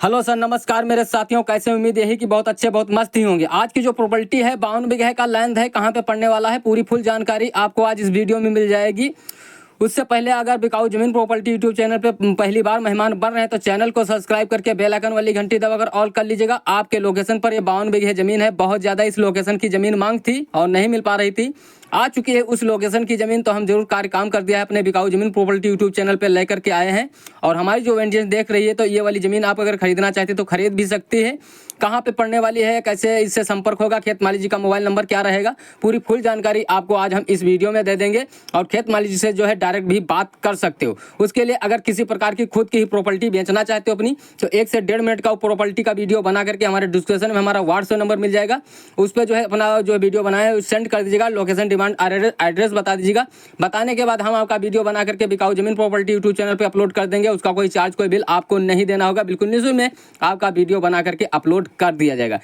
Hello sir, नमस्कार मेरे साथियों। कैसे? उम्मीद यही कि बहुत अच्छे बहुत मस्त ही होंगे। आज की जो प्रॉपर्टी है 52 बीघे का लैंड है, कहाँ पे पड़ने वाला है, पूरी फुल जानकारी आपको आज इस वीडियो में मिल जाएगी। उससे पहले अगर बिकाऊ जमीन प्रॉपर्टी यूट्यूब चैनल पे पहली बार मेहमान बन रहे हैं तो चैनल को सब्सक्राइब करके बेल आइकन वाली घंटी दबाकर ऑल कर लीजिएगा। आपके लोकेशन पर ये 52 बीघे जमीन है। बहुत ज़्यादा इस लोकेशन की जमीन मांग थी और नहीं मिल पा रही थी। आ चुकी है उस लोकेशन की जमीन, तो हम जरूर कार्य काम कर दिया है। अपने बिकाऊ जमीन प्रॉपर्टी यूट्यूब चैनल पर लेकर के आए हैं और हमारी जो ऑडियंस देख रही है तो ये वाली जमीन आप अगर खरीदना चाहते तो खरीद भी सकती है। कहाँ पे पड़ने वाली है, कैसे इससे संपर्क होगा, खेत मालिक जी का मोबाइल नंबर क्या रहेगा, पूरी फुल जानकारी आपको आज हम इस वीडियो में दे देंगे। और खेत मालिक जी से जो है डायरेक्ट भी बात कर सकते हो। उसके लिए अगर किसी प्रकार की खुद की ही प्रॉपर्टी बेचना चाहते हो अपनी, तो 1 से 1.5 मिनट का प्रॉपर्टी का वीडियो बना करके हमारे डिस्क्रिप्शन में हमारा व्हाट्सएप नंबर मिल जाएगा। उस पर जो है अपना जो वीडियो बनाया है सेंड कर दीजिएगा। लोकेशन, डिमांड, एड्रेस बता दीजिएगा। बताने के बाद हम आपका वीडियो बना करके बिकाऊ जमीन प्रॉपर्टी यूट्यूब चैनल पर अपलोड कर देंगे। उसका कोई चार्ज, कोई बिल आपको नहीं देना होगा। बिल्कुल निःशुल्क में आपका वीडियो बना करके अपलोड कर दिया जाएगा।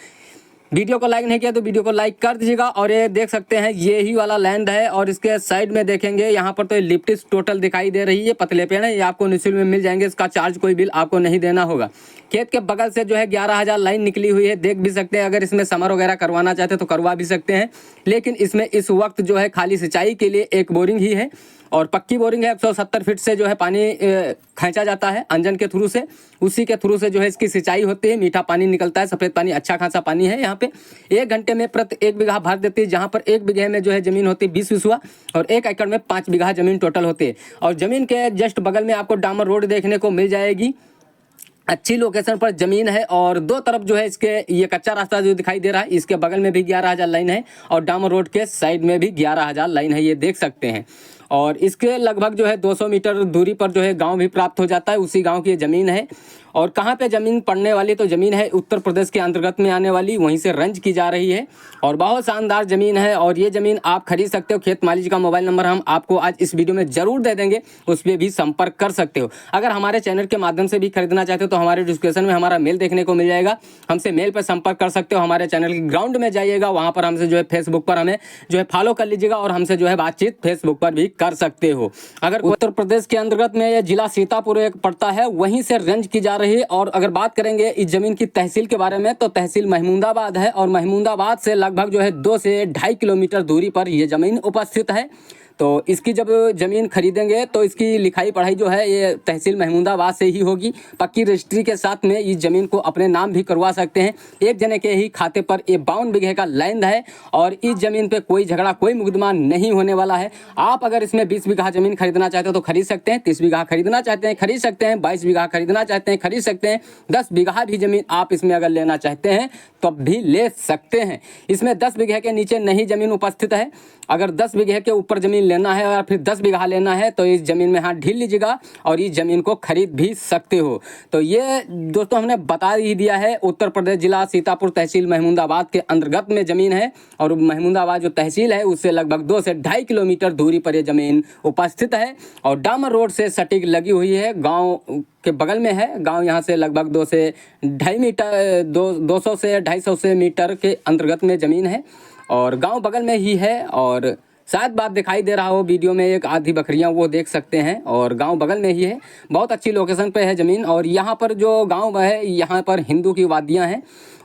वीडियो को लाइक नहीं किया तो वीडियो को लाइक कर दीजिएगा। और ये देख सकते हैं ये ही वाला लैंड है और इसके साइड में देखेंगे यहाँ पर तो लिप्टिस टोटल दिखाई दे रही है। पतले पेड़ है, ये आपको निःशुल्क में मिल जाएंगे। इसका चार्ज, कोई बिल आपको नहीं देना होगा। खेत के बगल से जो है 11,000 लाइन निकली हुई है, देख भी सकते हैं। अगर इसमें समर वगैरह करवाना चाहते तो करवा भी सकते हैं, लेकिन इसमें इस वक्त जो है खाली सिंचाई के लिए एक बोरिंग ही है और पक्की बोरिंग है। 170 फीट से जो है पानी खींचा जाता है अंजन के थ्रू से। उसी के थ्रू से जो है इसकी सिंचाई होती है। मीठा पानी निकलता है, सफ़ेद पानी, अच्छा खासा पानी है। यहाँ पे 1 घंटे में प्रति 1 बीघा भर देती है। जहाँ पर 1 बीघे में जो है ज़मीन होती है 20 बिस्वा और 1 एकड़ में 5 बीघा ज़मीन टोटल होती है। और ज़मीन के जस्ट बगल में आपको डामर रोड देखने को मिल जाएगी। अच्छी लोकेशन पर जमीन है और दो तरफ जो है इसके ये कच्चा रास्ता जो दिखाई दे रहा है, इसके बगल में भी 11,000 लाइन है और डामर रोड के साइड में भी 11,000 लाइन है, ये देख सकते हैं। और इसके लगभग जो है 200 मीटर दूरी पर जो है गांव भी प्राप्त हो जाता है। उसी गांव की ये ज़मीन है। और कहाँ पे ज़मीन पड़ने वाली, तो ज़मीन है उत्तर प्रदेश के अंतर्गत में आने वाली, वहीं से रंज की जा रही है और बहुत शानदार ज़मीन है। और ये ज़मीन आप खरीद सकते हो। खेत मालिक जी का मोबाइल नंबर हम आपको आज इस वीडियो में ज़रूर दे देंगे, उस पर भी संपर्क कर सकते हो। अगर हमारे चैनल के माध्यम से भी खरीदना चाहते हो तो हमारे डिस्क्रिप्शन में हमारा मेल देखने को मिल जाएगा। हमसे मेल पर संपर्क कर सकते हो। हमारे चैनल के ग्राउंड में जाइएगा, वहाँ पर हमसे जो है फेसबुक पर हमें जो है फॉलो कर लीजिएगा और हमसे जो है बातचीत फेसबुक पर भी कर सकते हो। अगर उत्तर प्रदेश के अंतर्गत में यह जिला सीतापुर एक पड़ता है, वहीं से रेंज की जा रही है। और अगर बात करेंगे इस जमीन की तहसील के बारे में, तो तहसील महमूदाबाद है और महमूदाबाद से लगभग जो है 2 से 2.5 किलोमीटर दूरी पर यह जमीन उपस्थित है। तो इसकी जब ज़मीन खरीदेंगे तो इसकी लिखाई पढ़ाई जो है ये तहसील महमूदाबाद से ही होगी। पक्की रजिस्ट्री के साथ में इस ज़मीन को अपने नाम भी करवा सकते हैं। एक जने के ही खाते पर ये 52 बीघे का लैंड है और इस ज़मीन पे कोई झगड़ा, कोई मुकदमा नहीं होने वाला है। आप अगर इसमें 20 बीघा ज़मीन खरीदना चाहते हो तो खरीद सकते हैं, 30 बीघा खरीदना चाहते हैं खरीद सकते हैं, 22 बीघा खरीदना चाहते हैं खरीद सकते हैं, 10 बीघा भी ज़मीन आप इसमें अगर लेना चाहते हैं तब भी ले सकते हैं। इसमें 10 बीघे के नीचे नहीं ज़मीन उपस्थित है। अगर 10 बीघे के ऊपर ज़मीन लेना है और फिर 10 बीघा लेना है तो इस ज़मीन में हाथ ढील लीजिएगा और इस ज़मीन को खरीद भी सकते हो। तो ये दोस्तों हमने बता ही दिया है। उत्तर प्रदेश जिला सीतापुर तहसील महमूदाबाद के अंतर्गत में ज़मीन है और महमूदाबाद जो तहसील है उससे लगभग 2 से 2.5 किलोमीटर दूरी पर यह ज़मीन उपस्थित है और डामर रोड से सटीक लगी हुई है। गाँव के बगल में है। गांव यहाँ से लगभग 2 से 2.5 मीटर 200 से 250 मीटर के अंतर्गत में ज़मीन है और गांव बगल में ही है। और शायद बात दिखाई दे रहा हो वीडियो में, एक आधी बकरियां वो देख सकते हैं और गांव बगल में ही है। बहुत अच्छी लोकेशन पे है ज़मीन। और यहाँ पर जो गांव है यहाँ पर हिंदू की वादियाँ हैं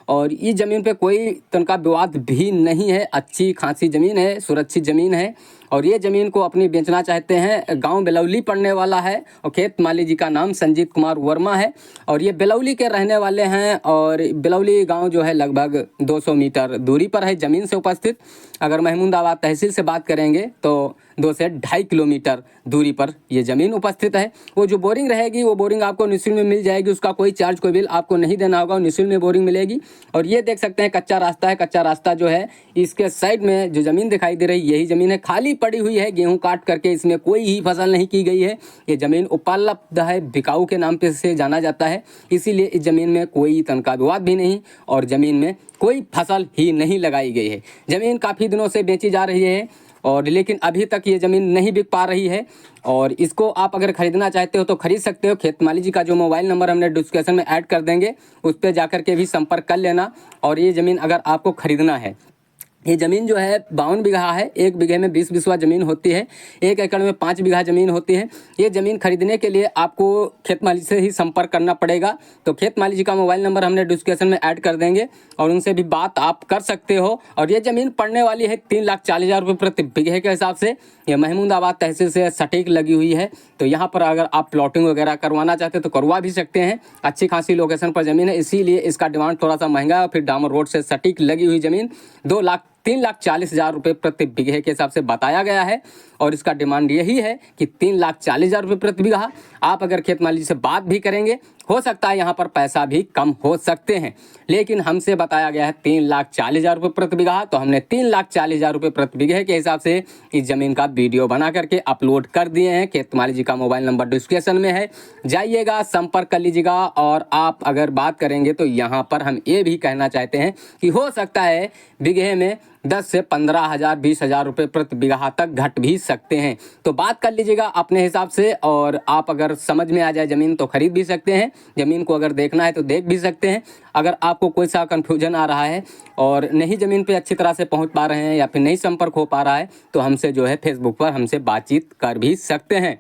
और इस ज़मीन पे कोई तनका विवाद भी नहीं है। अच्छी खासी ज़मीन है, सुरक्षित ज़मीन है और ये ज़मीन को अपनी बेचना चाहते हैं। गांव बेलौली पड़ने वाला है और खेत मालिक जी का नाम संजीत कुमार वर्मा है और ये बेलौली के रहने वाले हैं। और बेलौली गांव जो है लगभग 200 मीटर दूरी पर है ज़मीन से उपस्थित। अगर महमूदाबाद तहसील से बात करेंगे तो 2 से 2.5 किलोमीटर दूरी पर ये ज़मीन उपस्थित है। वो जो बोरिंग रहेगी वो बोरिंग आपको निःशुल्क में मिल जाएगी। उसका कोई चार्ज, कोई बिल आपको नहीं देना होगा, निःशुल्क में बोरिंग मिलेगी। और ये देख सकते हैं कच्चा रास्ता है। कच्चा रास्ता जो है इसके साइड में जो ज़मीन दिखाई दे रही है यही ज़मीन है, खाली पड़ी हुई है। गेहूँ काट करके इसमें कोई ही फसल नहीं की गई है। ये ज़मीन उपलब्ध है, बिकाऊ के नाम पे से जाना जाता है, इसीलिए इस ज़मीन में कोई तनका विवाद भी नहीं और ज़मीन में कोई फसल ही नहीं लगाई गई है। ज़मीन काफ़ी दिनों से बेची जा रही है और लेकिन अभी तक ये ज़मीन नहीं बिक पा रही है और इसको आप अगर ख़रीदना चाहते हो तो खरीद सकते हो। खेत मालिक जी का जो मोबाइल नंबर हमने डिस्क्रिप्शन में ऐड कर देंगे, उस पर जाकर के भी संपर्क कर लेना। और ये ज़मीन अगर आपको ख़रीदना है ये ज़मीन जो है 52 बीघा है। 1 बीघे में 20 बिस्वा ज़मीन होती है। 1 एकड़ में 5 बीघा ज़मीन होती है। ये ज़मीन खरीदने के लिए आपको खेत मालिक से ही संपर्क करना पड़ेगा। तो खेत मालिक जी का मोबाइल नंबर हमने डिस्क्रिप्शन में ऐड कर देंगे और उनसे भी बात आप कर सकते हो। और ये ज़मीन पड़ने वाली है 3,40,000 रुपये प्रति बीघे के हिसाब से। ये महमूदाबाद तहसील से सटीक लगी हुई है। तो यहाँ पर अगर आप प्लॉटिंग वगैरह करवाना चाहते तो करवा भी सकते हैं। अच्छी खासी लोकेशन पर ज़मीन है, इसीलिए इसका डिमांड थोड़ा सा महंगा है। फिर डामर रोड से सटीक लगी हुई ज़मीन 3,40,000 रुपये प्रति बीघे के हिसाब से बताया गया है। और इसका डिमांड यही है कि 3,40,000 रुपये प्रति बीघा। आप अगर खेत मालिक से बात भी करेंगे, हो सकता है यहाँ पर पैसा भी कम हो सकते हैं, लेकिन हमसे बताया गया है 3,40,000 रुपये प्रति बीघा। तो हमने 3,40,000 रुपये प्रति बीघे के हिसाब से इस ज़मीन का वीडियो बना करके अपलोड कर दिए हैं। खेत मालिक जी का मोबाइल नंबर डिस्क्रिप्शन में है, जाइएगा, संपर्क कर लीजिएगा। और आप अगर बात करेंगे तो यहाँ पर हम ये भी कहना चाहते हैं कि हो सकता है बीघे में 10 से 15,000 20,000 रुपये प्रति बीघा तक घट भी सकते हैं। तो बात कर लीजिएगा अपने हिसाब से। और आप अगर समझ में आ जाए ज़मीन तो खरीद भी सकते हैं। ज़मीन को अगर देखना है तो देख भी सकते हैं। अगर आपको कोई सा कन्फ्यूजन आ रहा है और नहीं ज़मीन पे अच्छी तरह से पहुंच पा रहे हैं या फिर नहीं संपर्क हो पा रहा है तो हमसे जो है फेसबुक पर हमसे बातचीत कर भी सकते हैं,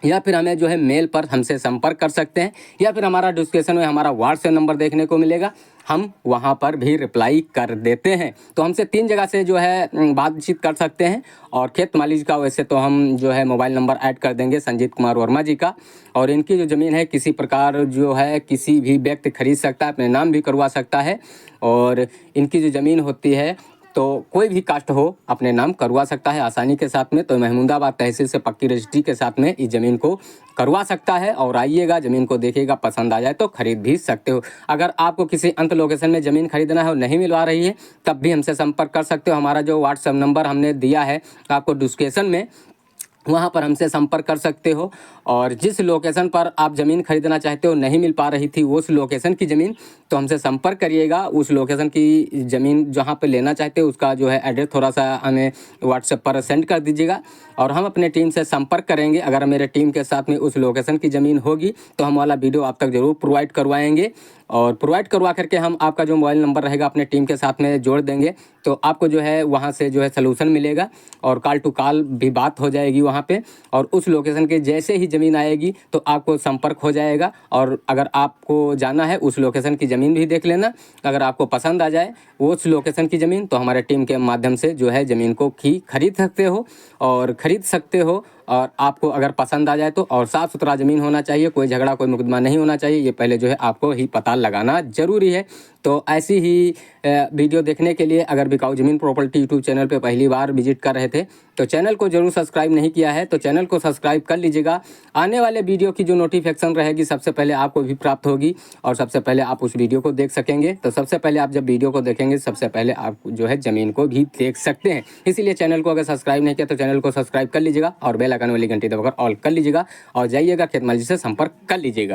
या फिर हमें जो है मेल पर हमसे संपर्क कर सकते हैं, या फिर हमारा डिस्क्रिप्शन में हमारा व्हाट्सएप नंबर देखने को मिलेगा, हम वहाँ पर भी रिप्लाई कर देते हैं। तो हमसे 3 जगह से जो है बातचीत कर सकते हैं। और खेत मालिक का वैसे तो हम जो है मोबाइल नंबर ऐड कर देंगे संजीत कुमार वर्मा जी का। और इनकी जो ज़मीन है किसी प्रकार जो है किसी भी व्यक्ति खरीद सकता है, अपने नाम भी करवा सकता है। और इनकी जो ज़मीन होती है तो कोई भी कास्ट हो अपने नाम करवा सकता है आसानी के साथ में। तो महमूदाबाद तहसील से पक्की रजिस्ट्री के साथ में इस ज़मीन को करवा सकता है। और आइएगा, ज़मीन को देखिएगा, पसंद आ जाए तो खरीद भी सकते हो। अगर आपको किसी अंत लोकेशन में ज़मीन खरीदना है और नहीं मिलवा रही है तब भी हमसे संपर्क कर सकते हो। हमारा जो व्हाट्सएप नंबर हमने दिया है आपको डिस्क्रिप्शन में, वहाँ पर हमसे संपर्क कर सकते हो। और जिस लोकेशन पर आप ज़मीन खरीदना चाहते हो नहीं मिल पा रही थी उस लोकेशन की ज़मीन, तो हमसे संपर्क करिएगा। उस लोकेशन की ज़मीन जहाँ पे लेना चाहते हो उसका जो है एड्रेस थोड़ा सा हमें व्हाट्सएप पर सेंड कर दीजिएगा और हम अपने टीम से संपर्क करेंगे। अगर मेरे टीम के साथ में उस लोकेशन की ज़मीन होगी तो हम वाला वीडियो आप तक ज़रूर प्रोवाइड करवाएंगे। और प्रोवाइड करवा करके हम आपका जो मोबाइल नंबर रहेगा अपने टीम के साथ में जोड़ देंगे। तो आपको जो है वहाँ से जो है सलूशन मिलेगा और कॉल टू कॉल भी बात हो जाएगी वहाँ पे। और उस लोकेशन के जैसे ही ज़मीन आएगी तो आपको संपर्क हो जाएगा। और अगर आपको जाना है उस लोकेशन की ज़मीन भी देख लेना। अगर आपको पसंद आ जाए उस लोकेशन की ज़मीन तो हमारे टीम के माध्यम से जो है ज़मीन को खरीद सकते हो। और आपको अगर पसंद आ जाए तो, और साफ़ सुथरा ज़मीन होना चाहिए, कोई झगड़ा कोई मुकदमा नहीं होना चाहिए, ये पहले जो है आपको ही पता लगाना ज़रूरी है। तो ऐसी ही वीडियो देखने के लिए अगर बिकाऊ ज़मीन प्रॉपर्टी यूट्यूब चैनल पे पहली बार विजिट कर रहे थे तो चैनल को जरूर सब्सक्राइब नहीं किया है तो चैनल को सब्सक्राइब कर लीजिएगा। आने वाले वीडियो की जो नोटिफिकेशन रहेगी सबसे पहले आपको भी प्राप्त होगी और सबसे पहले आप उस वीडियो को देख सकेंगे। तो सबसे पहले आप जब वीडियो को देखेंगे सबसे पहले आप जो है ज़मीन को भी देख सकते हैं। इसीलिए चैनल को अगर सब्सक्राइब नहीं किया तो चैनल को सब्सक्राइब कर लीजिएगा और बेल आइकन वाली घंटी दबाकर ऑल कर लीजिएगा और जाइएगा खेत मालिक से संपर्क कर लीजिएगा।